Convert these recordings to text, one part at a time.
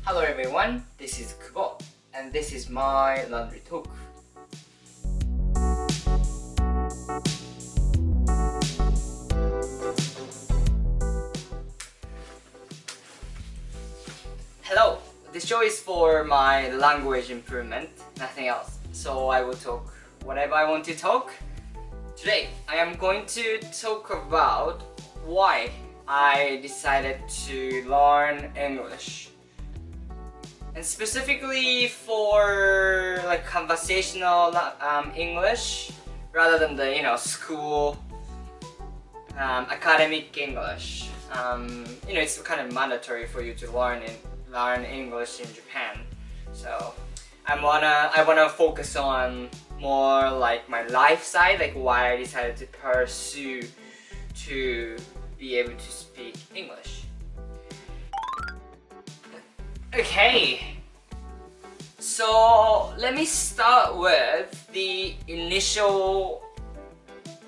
Hello everyone, this is Kubo, and this is my laundry talk. Hello, this show is for my language improvement, nothing else. So I will talk whatever I want to talk. Today, I am going to talk about why I decided to learn English. And specifically for like conversational English rather than the school academic English. It's kind of mandatory for you to learn English in Japan. So I wanna focus on more like my life side, like why I decided to pursue to be able to speak English. Okay, so let me start with the initial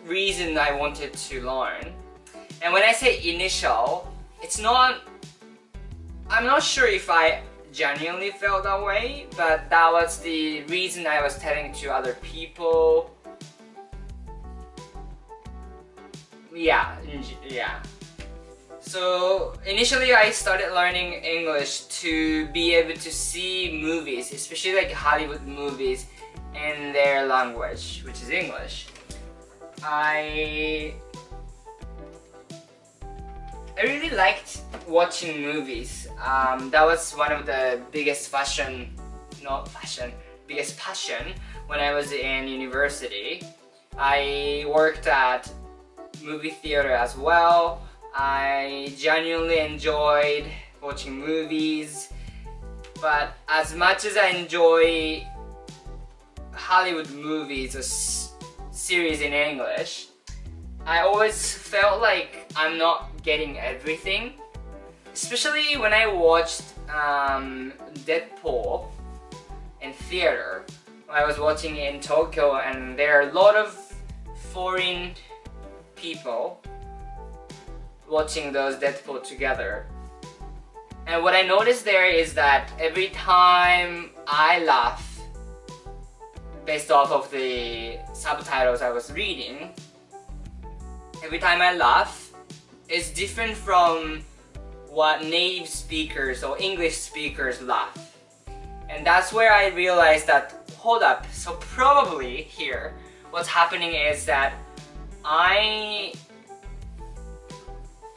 reason I wanted to learn. And when I say initial, I'm not sure if I genuinely felt that way, but that was the reason I was telling to other people. Yeah. So initially I started learning English to be able to see movies, especially like Hollywood movies, in their language, which is English. I really liked watching movies. That was one of the biggest passion when I was in university. I worked at movie theater as well. I genuinely enjoyed watching movies, but as much as I enjoy Hollywood movies or series in English, I always felt like I'm not getting everything. Especially when I watched Deadpool in theater. I was watching it in Tokyo, and there are a lot of foreign people watching those Deadpool together. And what I noticed there is that every time I laugh based off of the subtitles I was reading, every time I laugh is different from what native speakers or English speakers laugh. And that's where I realized that, hold up, so probably here what's happening is that I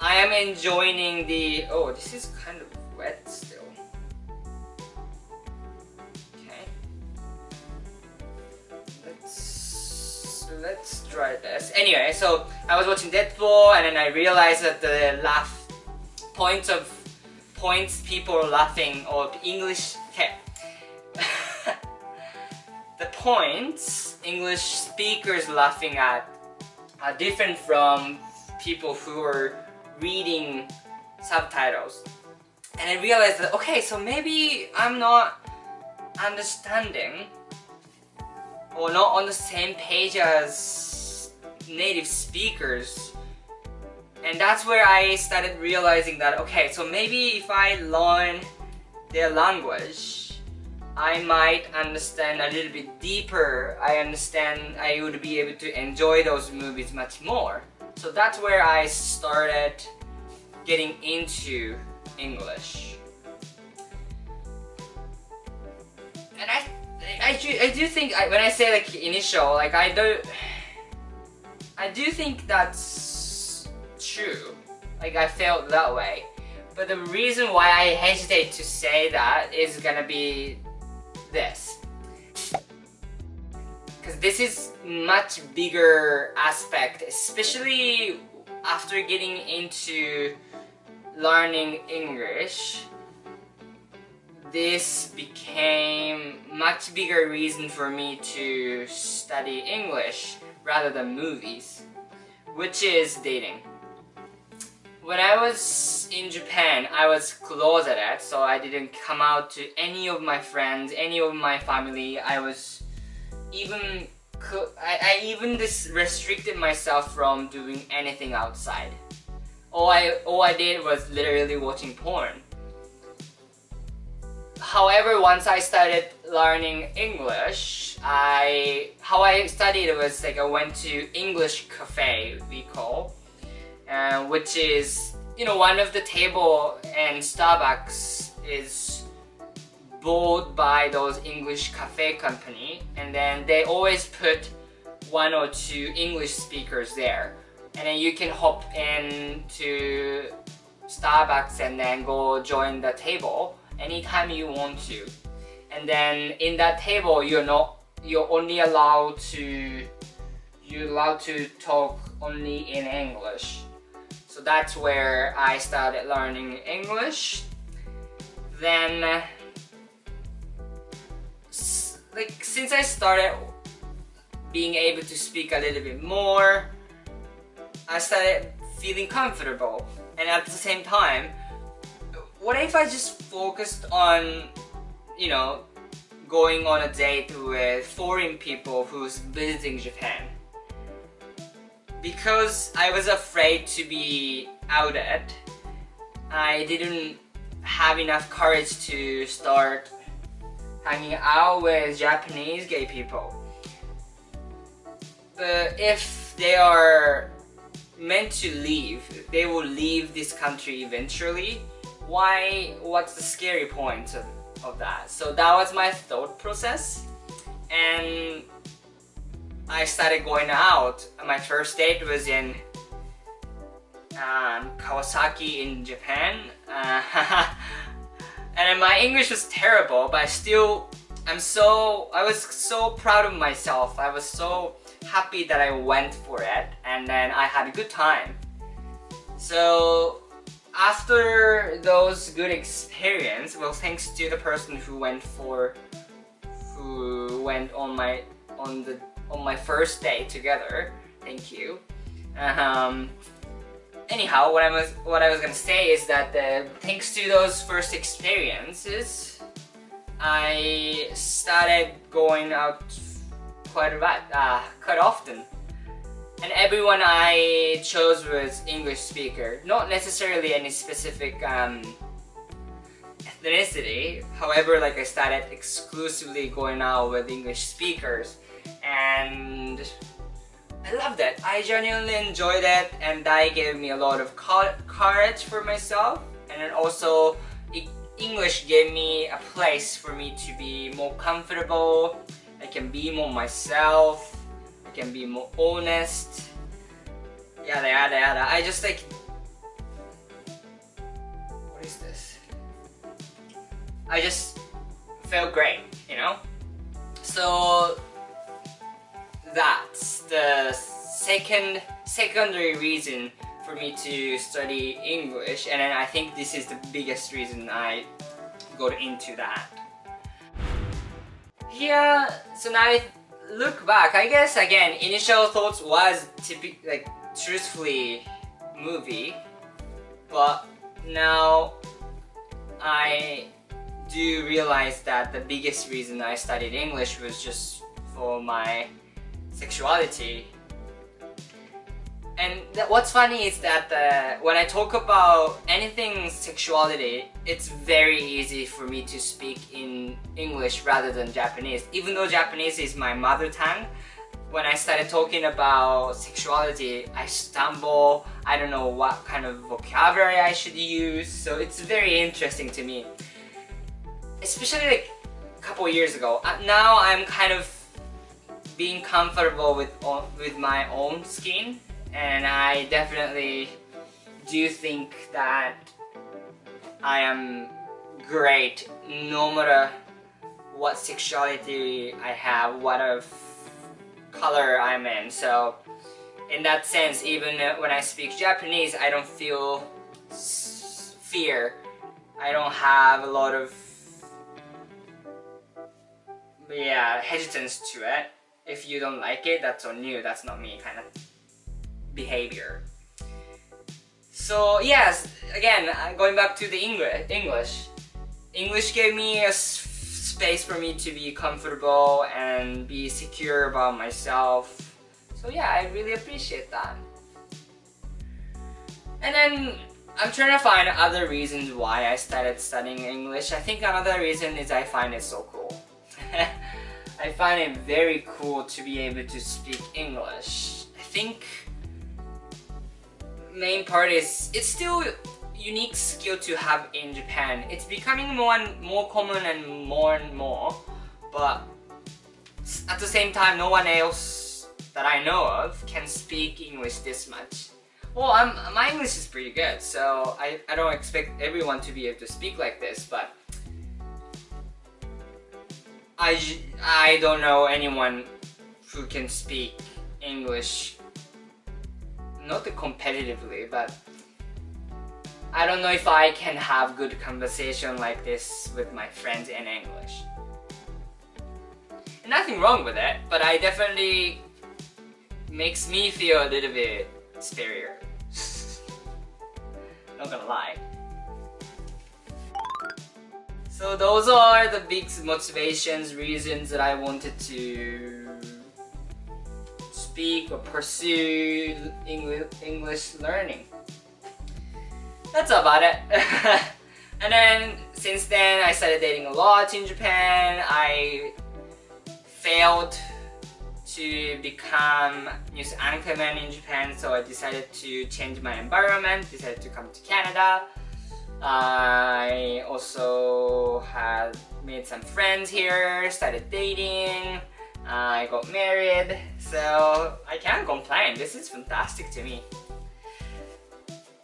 am enjoying the... Oh, this is kind of wet still. Okay. Let's try this. Anyway, so I was watching Deadpool, and then I realized that the points people are laughing, or English... Okay. The points English speakers laughing at are different from people who are reading subtitles. And I realized that, okay, so maybe I'm not understanding or not on the same page as native speakers. And that's where I started realizing that, okay, so maybe if I learn their language, I might understand a little bit deeper. I would be able to enjoy those movies much more. So that's where I started getting into English. And I do think, when I say like initial, like I do think that's true. Like I felt that way. But the reason why I hesitate to say that is gonna be this. Because this is much bigger aspect, especially after getting into learning English. This became much bigger reason for me to study English rather than movies, which is dating. When I was in Japan, I was closeted, so I didn't come out to any of my friends, any of my family. I even restricted myself from doing anything outside. All I did was literally watching porn. However, once I started learning English, how I studied was like I went to English cafe, we call, which is, you know, one of the table in Starbucks is bought by those English cafe company, and then they always put 1 or 2 English speakers there, and then you can hop in to Starbucks and then go join the table anytime you want to. And then in that table you're only allowed to talk only in English. So that's where I started learning English. Then like since I started being able to speak a little bit more, I started feeling comfortable. And at the same time, what if I just focused on, you know, going on a date with foreign people who's visiting Japan? Because I was afraid to be outed, I didn't have enough courage to start hanging out with Japanese gay people. But if they are meant to leave, they will leave this country eventually. What's the scary point of that? So that was my thought process, and I started going out. My first date was in Kawasaki in Japan. And my English was terrible, but I was so proud of myself. I was so happy that I went for it, and then I had a good time. So after those good experience, well, thanks to the person who went on my first date together, thank you. Anyhow, what I was gonna say is that thanks to those first experiences, I started going out quite often. And everyone I chose was English speaker. Not necessarily any specific ethnicity. However, like I started exclusively going out with English speakers, and I loved it. I genuinely enjoyed it, and that gave me a lot of courage for myself. And then also, English gave me a place for me to be more comfortable. I can be more myself. I can be more honest. Yada yada yada. I just like... What is this? I just felt great, you know? So that's the secondary reason for me to study English, and then I think this is the biggest reason I got into that. Yeah, so now I look back, I guess again, initial thoughts was truthfully movie, but now I do realize that the biggest reason I studied English was just for my sexuality. And what's funny is that when I talk about anything sexuality, it's very easy for me to speak in English rather than Japanese. Even though Japanese is my mother tongue, when I started talking about sexuality, I stumble. I don't know what kind of vocabulary I should use. So it's very interesting to me. Especially like a couple years ago. Now I'm kind of being comfortable with my own skin. And I definitely do think that I am great no matter what sexuality I have, what of color I'm in. So in that sense, even when I speak Japanese, I don't feel fear. I don't have a lot of hesitance to it. If you don't like it, that's on you. That's not me kind of behavior. So yes, again, going back to the English gave me a space for me to be comfortable and be secure about myself. So yeah, I really appreciate that. And then I'm trying to find other reasons why I started studying English. I think another reason is I find it so cool. I find it very cool to be able to speak English. I think main part is it's still unique skill to have in Japan. It's becoming more and more common and more, but at the same time no one else that I know of can speak English this much. Well, my English is pretty good, so I don't expect everyone to be able to speak like this, but I don't know anyone who can speak English, not competitively, but I don't know if I can have good conversation like this with my friends in English. Nothing wrong with it, but I definitely makes me feel a little bit superior. Not gonna lie. So those are the big motivations, reasons that I wanted to speak or pursue English learning. That's about it. And then since then I started dating a lot in Japan. I failed to become news anchorman in Japan, so I decided to change my environment, decided to come to Canada. I also had made some friends here, started dating, I got married, so I can't complain. This is fantastic to me.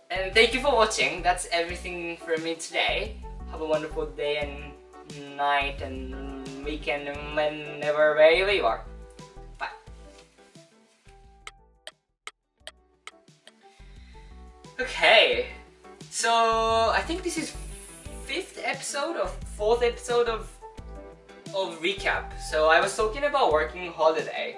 And thank you for watching. That's everything from me today. Have a wonderful day and night and weekend and whenever, wherever you are. Bye. Okay, so I think this is fifth episode or fourth episode of recap. So I was talking about working holiday.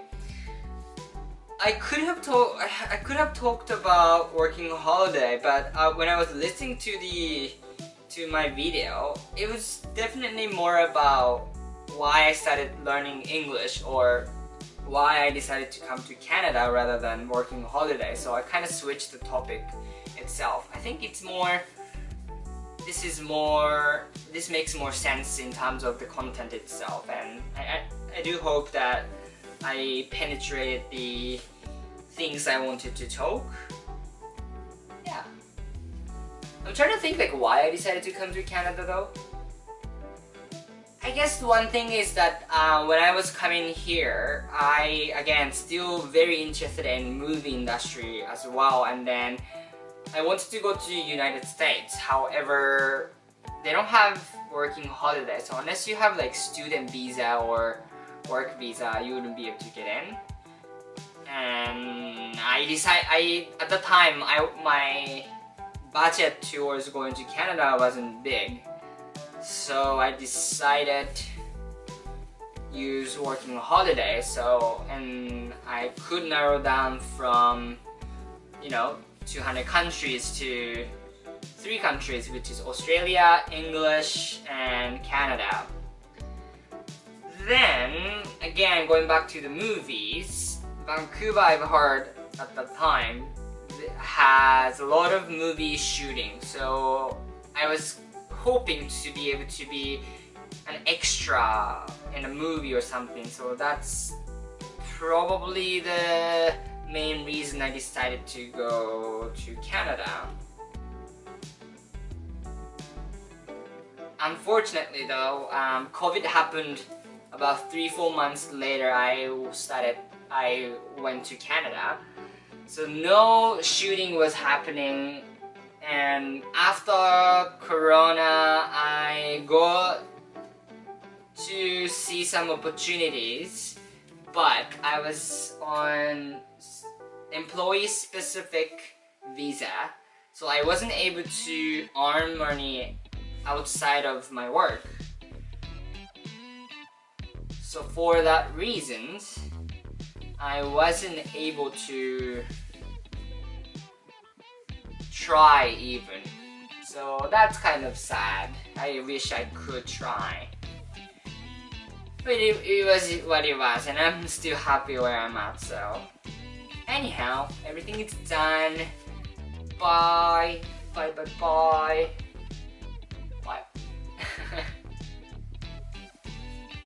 I could have talked about working holiday, but when I was listening to my video, it was definitely more about why I started learning English or why I decided to come to Canada rather than working holiday. So I kind of switched the topic itself. I think it's more, this makes more sense in terms of the content itself, and I do hope that I penetrated the things I wanted to talk. Yeah. I'm trying to think like why I decided to come to Canada though. I guess one thing is that when I was coming here, I again still very interested in movie industry as well, and then I wanted to go to the United States. However, they don't have working holiday, so unless you have like student visa or work visa, you wouldn't be able to get in. And at the time, my budget towards going to Canada wasn't big, so I decided use working holiday. So, and I could narrow down from 200 countries to 3 countries, which is Australia, English, and Canada. Then again, going back to the movies, Vancouver, I've heard at the time, has a lot of movie shooting, so I was hoping to be able to be an extra in a movie or something. So that's probably the main reason I decided to go to Canada. Unfortunately though, COVID happened about 3-4 months later. I went to Canada, so no shooting was happening, and after Corona I got to see some opportunities, but I was on employee specific visa, so I wasn't able to earn money outside of my work. So for that reasons, I wasn't able to try even. So that's kind of sad. I wish I could try. But it was what it was, and I'm still happy where I'm at, so. Anyhow, everything is done. Bye. Bye bye bye.